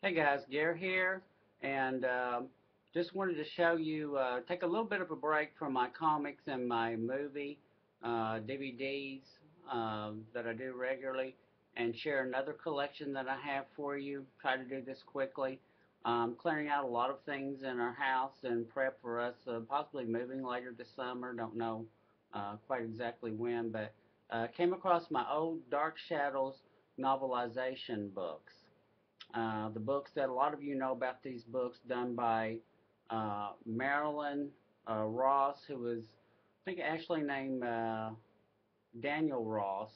Hey guys, Gare here, and just wanted to show you, take a little bit of a break from my comics and my movie DVDs that I do regularly, and share another collection that I have for you. Try to do this quickly. Clearing out a lot of things in our house and prep for us possibly moving later this summer. Don't know quite exactly when, but came across my old Dark Shadows novelization books. The books that a lot of you know about these books done by Marilyn Ross, who was, I think, actually named Daniel Ross,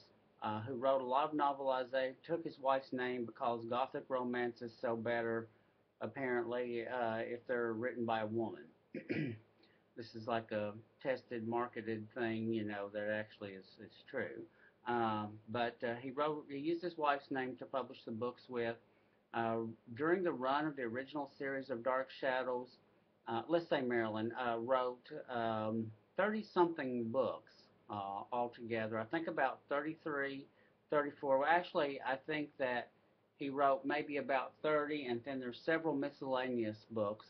who wrote a lot of novelization, took his wife's name because Gothic romance is so better, apparently, if they're written by a woman. This is like a tested, marketed thing, that actually is true. But he used his wife's name to publish the books with. Uh, During the run of the original series of Dark Shadows, let's say Marilyn wrote 30 something books altogether. I think about 33, 34. Well, actually, I think that he wrote maybe about 30, and then there's several miscellaneous books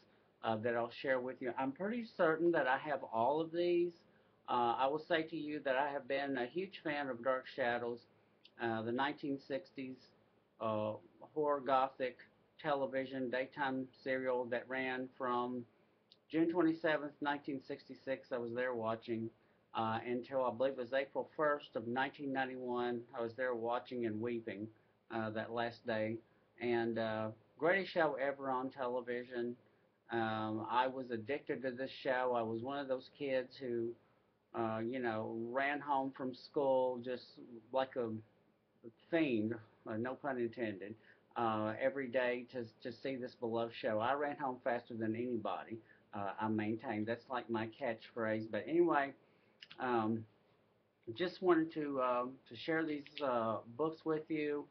that I'll share with you. I'm pretty certain that I have all of these. I will say to you that I have been a huge fan of Dark Shadows, the 1960s uh, horror gothic television daytime serial that ran from June 27th, 1966. I was there watching until I believe it was April 1st of 1991. I was there watching and weeping that last day. And greatest show ever on television. I was addicted to this show. I was one of those kids who, ran home from school just like a fiend, no pun intended, every day to see this beloved show. I ran home faster than anybody. I maintain that's like my catchphrase. But anyway, um, just wanted to share these books with you.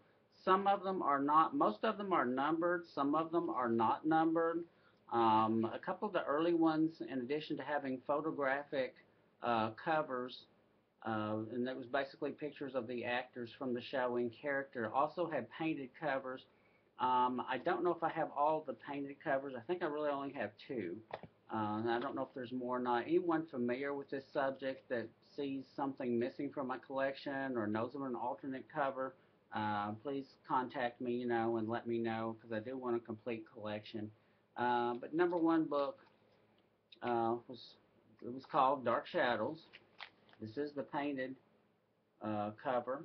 Some of them are not. Most of them are numbered. Some of them are not numbered. A couple of the early ones, in addition to having photographic covers, and that was basically pictures of the actors from the show in character. Also had painted covers. I don't know if I have all the painted covers. I think I really only have two. I don't know if there's more or not. Anyone familiar with this subject that sees something missing from my collection or knows of an alternate cover, please contact me, and let me know because I do want a complete collection. But number one book was called Dark Shadows. This is the painted cover.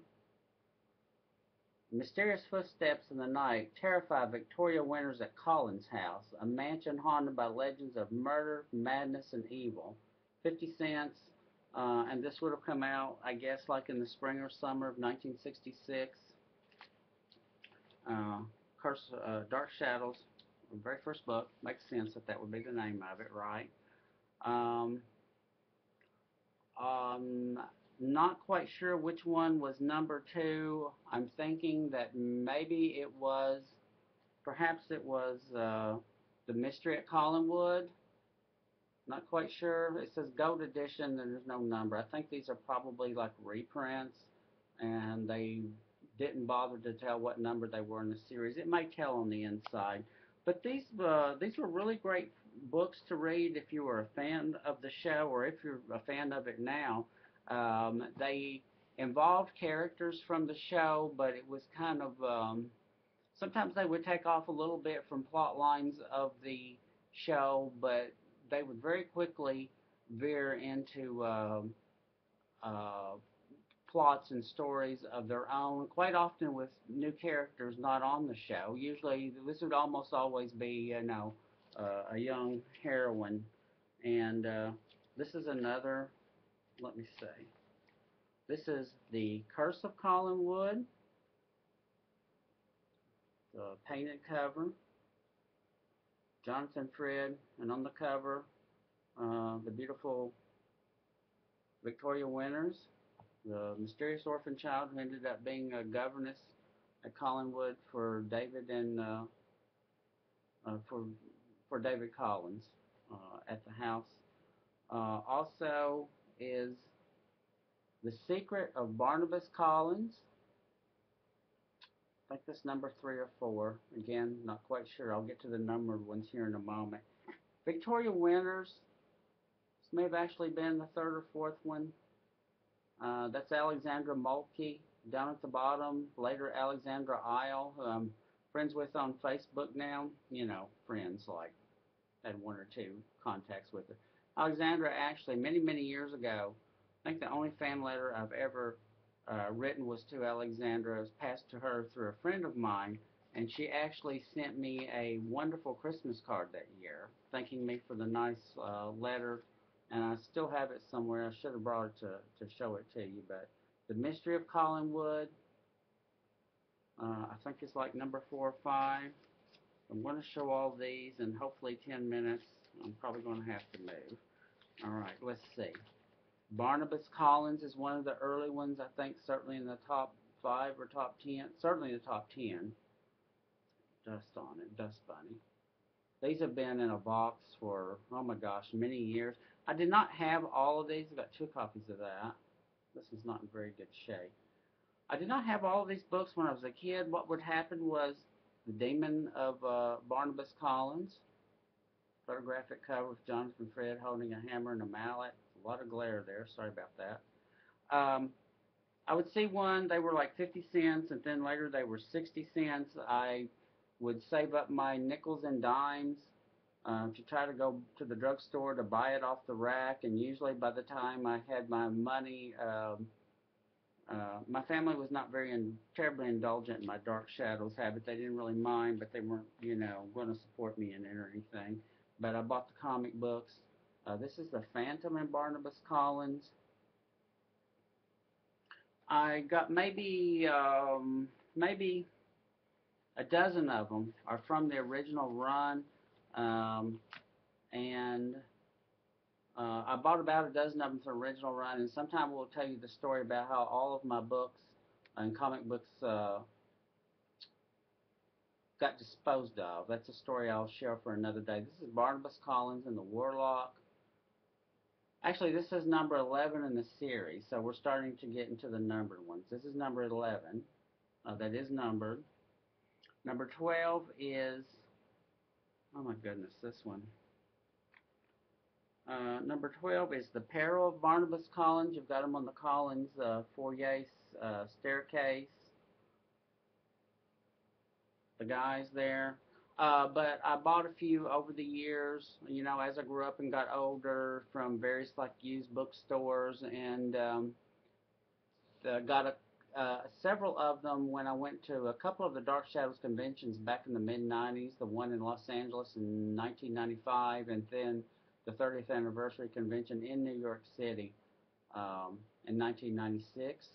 Mysterious footsteps in the night terrify Victoria Winters at Collins' house, a mansion haunted by legends of murder, madness, and evil. 50 cents, and this would have come out, I guess, like in the spring or summer of 1966. Uh, Dark Shadows, the very first book. Makes sense that that would be the name of it, right? Um, Um, Not quite sure which one was number two. I'm thinking that maybe perhaps it was The Mystery at Collinwood. Not quite sure. It says Gold Edition and there's no number. I think these are probably like reprints and they didn't bother to tell what number they were in the series. It may tell on the inside. But these were really great books to read if you were a fan of the show or if you're a fan of it now. They involved characters from the show, but it was kind of sometimes they would take off a little bit from plot lines of the show, but they would very quickly veer into uh, plots and stories of their own, quite often with new characters not on the show. Usually, this would almost always be, a young heroine. And this is another, let me see. This is The Curse of Collinwood, the painted cover. Jonathan Frid, and on the cover, the beautiful Victoria Winters, the mysterious orphan child who ended up being a governess at Collinwood for David and for David Collins at the house. Also is The Secret of Barnabas Collins, I think this number 3 or 4. Again, not quite sure. I'll get to the numbered ones here in a moment. Victoria Winters. This may have actually been the third or fourth one. That's Alexandra Mulkey down at the bottom. Later, Alexandra Isle, who I'm friends with on Facebook now. You know, friends, like had one or two contacts with her. Alexandra actually, many, many years ago, I think the only fan letter I've ever written was to Alexandra. It was passed to her through a friend of mine, and she actually sent me a wonderful Christmas card that year, thanking me for the nice letter, and I still have it somewhere. I should have brought it to show it to you, but The Mystery of Collinwood, I think it's like number 4 or 5. I'm going to show all these in hopefully 10 minutes. I'm probably going to have to move. All right, let's see. Barnabas Collins is one of the early ones, I think, certainly in the top 5 or top 10. Certainly the top 10. Dust on it, Dust Bunny. These have been in a box for, oh my gosh, many years. I did not have all of these. I've got 2 copies of that. This is not in very good shape. I did not have all of these books when I was a kid. What would happen was The Demon of Barnabas Collins. Photographic cover with Jonathan Fred holding a hammer and a mallet. A lot of glare there. Sorry about that. I would see one. They were like 50 cents, and then later they were 60 cents. I would save up my nickels and dimes to try to go to the drugstore to buy it off the rack, and usually by the time I had my money, my family was not very terribly indulgent in my Dark Shadows habit. They didn't really mind, but they weren't, going to support me in it or anything. But I bought the comic books. This is The Phantom and Barnabas Collins. I got maybe a dozen of them are from the original run, and I bought about a dozen of them from the original run. And sometime we'll tell you the story about how all of my books and comic books got disposed of. That's a story I'll share for another day. This is Barnabas Collins and the Warlock. Actually, this is number 11 in the series, so we're starting to get into the numbered ones. This is number 11. That is numbered. Number 12 is, oh my goodness, this one. Number 12 is The Peril of Barnabas Collins. You've got them on the Collins foyer staircase. The guys there. But I bought a few over the years, as I grew up and got older from various like used bookstores, and got several of them when I went to a couple of the Dark Shadows conventions back in the mid-90s, the one in Los Angeles in 1995, and then the 30th anniversary convention in New York City in 1996.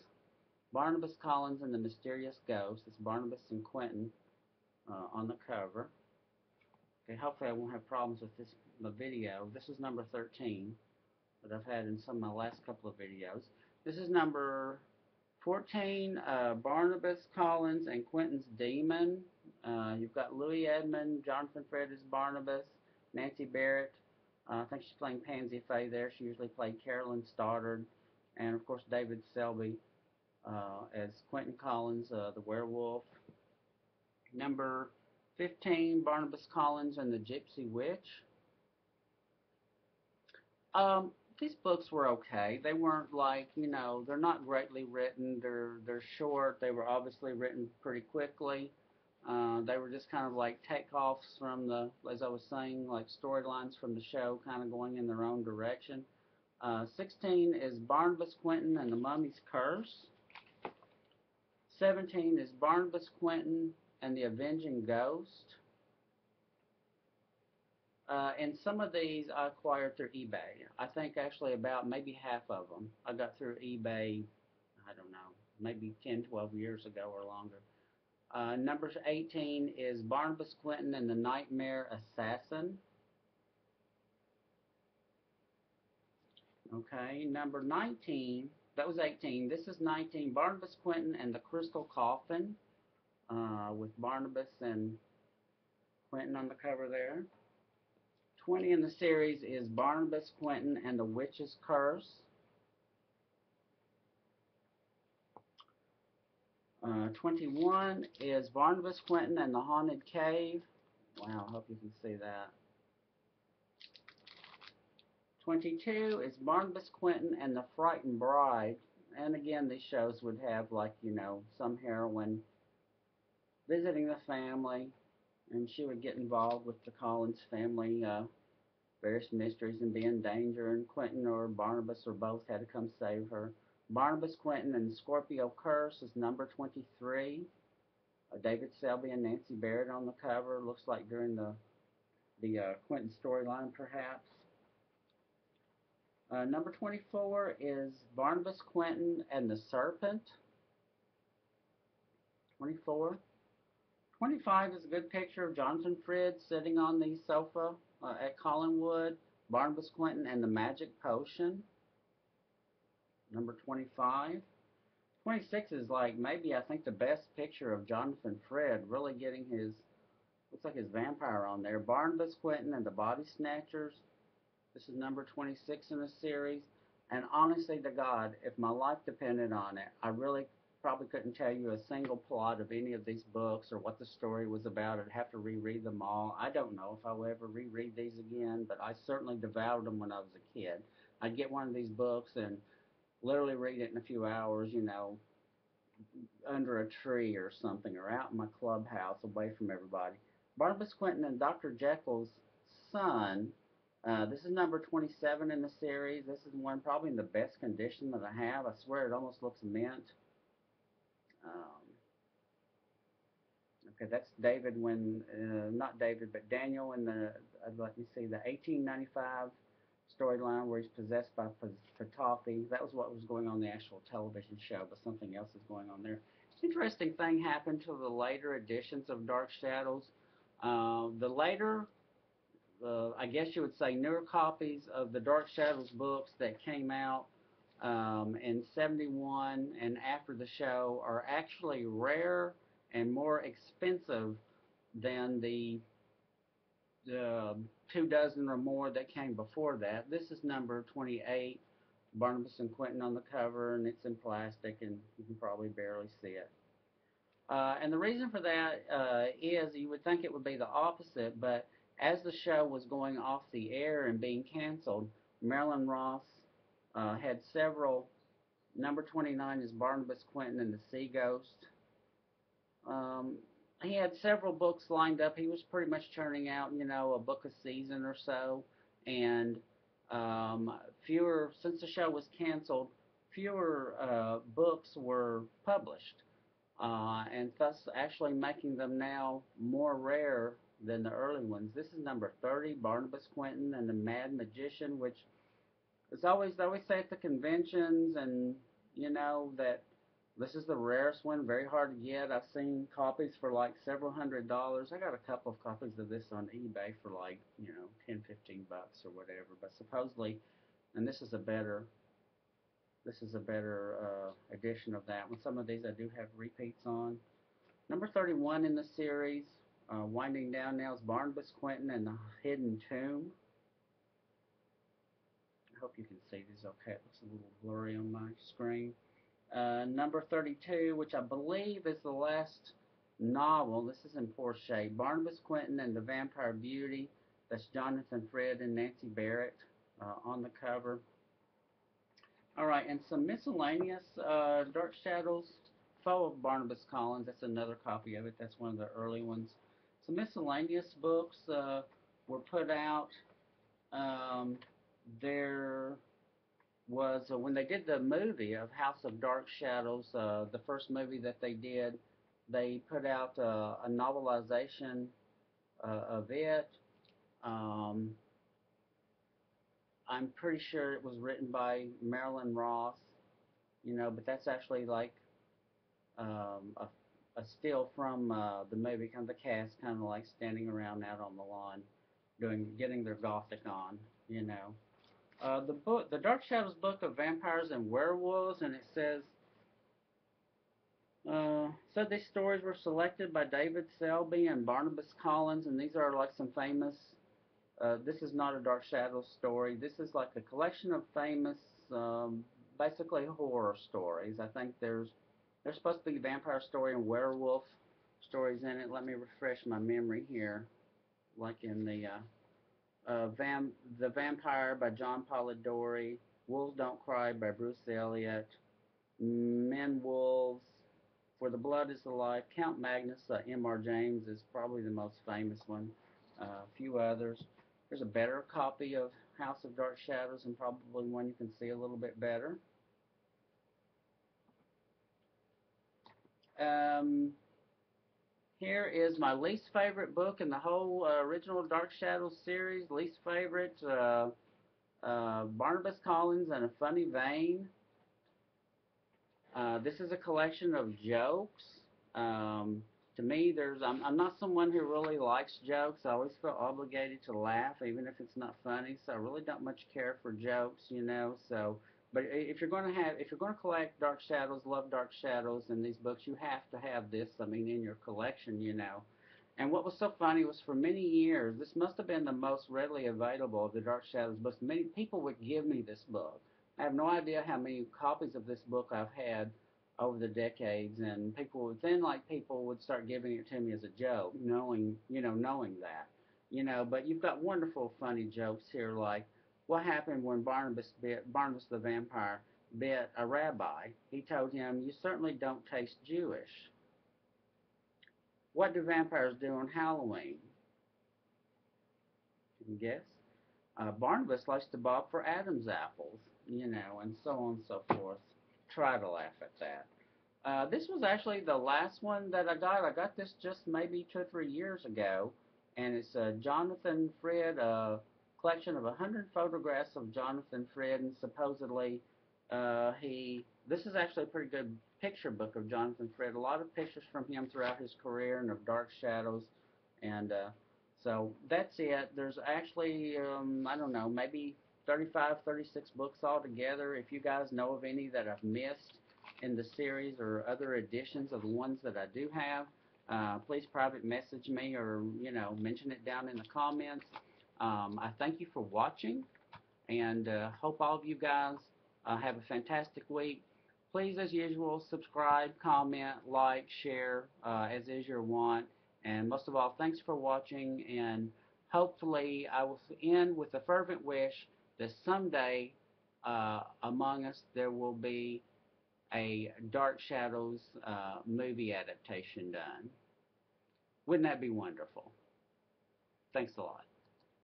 Barnabas Collins and the Mysterious Ghost. It's Barnabas and Quentin on the cover. Okay, hopefully I won't have problems with this video. This is number 13 that I've had in some of my last couple of videos. This is number 14, Barnabas Collins and Quentin's Demon. You've got Louis Edmond, Jonathan Fred as Barnabas, Nancy Barrett. I think she's playing Pansy Faye there. She usually played Carolyn Stoddard. And, of course, David Selby as Quentin Collins, the werewolf. Number 15, Barnabas Collins and the Gypsy Witch. These books were okay. They weren't like, they're not greatly written. They're short. They were obviously written pretty quickly. They were just kind of like takeoffs from the, as I was saying, like storylines from the show kind of going in their own direction. 16 is Barnabas, Quentin, and the Mummy's Curse. 17 is Barnabas, Quentin, and the Avenging Ghost. And some of these I acquired through eBay. I think actually about maybe half of them I got through eBay, I don't know, maybe 10, 12 years ago or longer. Number 18 is Barnabas, Quentin, and the Nightmare Assassin. Okay, number 19, that was 18. This is 19, Barnabas, Quentin, and the Crystal Coffin, with Barnabas and Quentin on the cover there. 20 in the series is Barnabas, Quentin, and the Witch's Curse. 21 is Barnabas Quentin and the Haunted Cave. Wow, I hope you can see that. 22 is Barnabas Quentin and the Frightened Bride. And again, these shows would have, like, some heroine visiting the family, and she would get involved with the Collins family, various mysteries, and be in danger, and Quentin or Barnabas or both had to come save her. Barnabas Quentin and the Scorpio Curse is number 23. David Selby and Nancy Barrett on the cover. Looks like during the Quentin storyline, perhaps. Number 24 is Barnabas Quentin and the Serpent. 24. 25 is a good picture of Jonathan Frid sitting on the sofa at Collinwood. Barnabas Quentin and the Magic Potion. Number 25. 26 is like maybe I think the best picture of Jonathan Frid really getting his, looks like his vampire on there. Barnabas Quentin and the Body Snatchers. This is number 26 in the series. And honestly to God, if my life depended on it, I really probably couldn't tell you a single plot of any of these books or what the story was about. I'd have to reread them all. I don't know if I will ever reread these again, but I certainly devoured them when I was a kid. I'd get one of these books and literally read it in a few hours, under a tree or something, or out in my clubhouse away from everybody. Barnabas Quentin and Dr. Jekyll's Son. This is number 27 in the series. This is one probably in the best condition that I have. I swear it almost looks mint. Okay, that's David when, not David, but Daniel in let me see, the 1895 storyline where he's possessed by Ptolemy. That was what was going on in the actual television show, but something else is going on there. Interesting thing happened to the later editions of Dark Shadows. The later, I guess you would say, newer copies of the Dark Shadows books that came out in 71 and after the show are actually rare and more expensive than the 2 dozen or more that came before that. This is number 28, Barnabas and Quentin on the cover, and it's in plastic, and you can probably barely see it. And the reason for that is you would think it would be the opposite, but as the show was going off the air and being canceled, Marilyn Ross had several. Number 29 is Barnabas Quentin and the Sea Ghost. He had several books lined up. He was pretty much churning out, a book a season or so, and since the show was canceled, fewer books were published, and thus actually making them now more rare than the early ones. This is number 30, Barnabas Quentin and the Mad Magician, which is always, they always say at the conventions, and that this is the rarest one, very hard to get. I've seen copies for like several $100s. I got a couple of copies of this on eBay for like, 10, $15 or whatever. But supposedly, and this is a better edition of that one. Some of these I do have repeats on. Number 31 in the series, winding down now, is Barnabas Quentin and the Hidden Tomb. I hope you can see these okay. It looks a little blurry on my screen. Number 32, which I believe is the last novel. This is in poor shape. Barnabas Quentin and the Vampire Beauty. That's Jonathan Frid and Nancy Barrett on the cover. All right, and some miscellaneous Dark Shadows. Foe of Barnabas Collins. That's another copy of it. That's one of the early ones. Some miscellaneous books were put out. There was when they did the movie of House of Dark Shadows, the first movie that they did, they put out a novelization of it. Um, I'm pretty sure it was written by Marilyn Ross, but that's actually like a still from the movie, kind of the cast, kind of like standing around out on the lawn, getting their gothic on, the Dark Shadows book of vampires and werewolves, and it says, these stories were selected by David Selby and Barnabas Collins, and these are like some famous. This is not a Dark Shadows story. This is like a collection of famous, basically horror stories. I think there's There's supposed to be a vampire story and werewolf stories in it. Let me refresh my memory here. Like in the Vampire by John Polidori, Wolves Don't Cry by Bruce Eliot, Men Wolves, For the Blood is the Life, Count Magnus, M.R. James is probably the most famous one. A few others. There's a better copy of House of Dark Shadows and probably one you can see a little bit better. Um, Here is my least favorite book in the whole original Dark Shadows series. Least favorite, Barnabas Collins in a Funny Vein. This is a collection of jokes. Um, to me, I'm not someone who really likes jokes. I always feel obligated to laugh, even if it's not funny. So I really don't much care for jokes, you know. So, but if you're going to collect Dark Shadows, love Dark Shadows, and these books, you have to have this. I mean, in your collection, you know. And what was so funny was for many years, this must have been the most readily available of the Dark Shadows books. Many people would give me this book. I have no idea how many copies of this book I've had over the decades, and people would start giving it to me as a joke, knowing that, But you've got wonderful, funny jokes here, like what happened when Barnabas the vampire bit a rabbi. He told him, "You certainly don't taste Jewish." What do vampires do on Halloween? Can you guess? Barnabas likes to bob for Adam's apples, and so on and so forth. Try to laugh at that. This was actually the last one that I got. I got this just maybe 2 or 3 years ago, and it's a Jonathan Frid collection of 100 photographs of Jonathan Frid, and supposedly this is actually a pretty good picture book of Jonathan Frid. A lot of pictures from him throughout his career and of Dark Shadows, and so that's it. There's actually I don't know, maybe 35, 36 books altogether. If you guys know of any that I've missed in the series or other editions of the ones that I do have, please private message me or mention it down in the comments. I thank you for watching, and hope all of you guys have a fantastic week. Please, as usual, subscribe, comment, like, share, as is your want. And most of all, thanks for watching, and hopefully I will end with a fervent wish that someday among us there will be a Dark Shadows movie adaptation done. Wouldn't that be wonderful? Thanks a lot.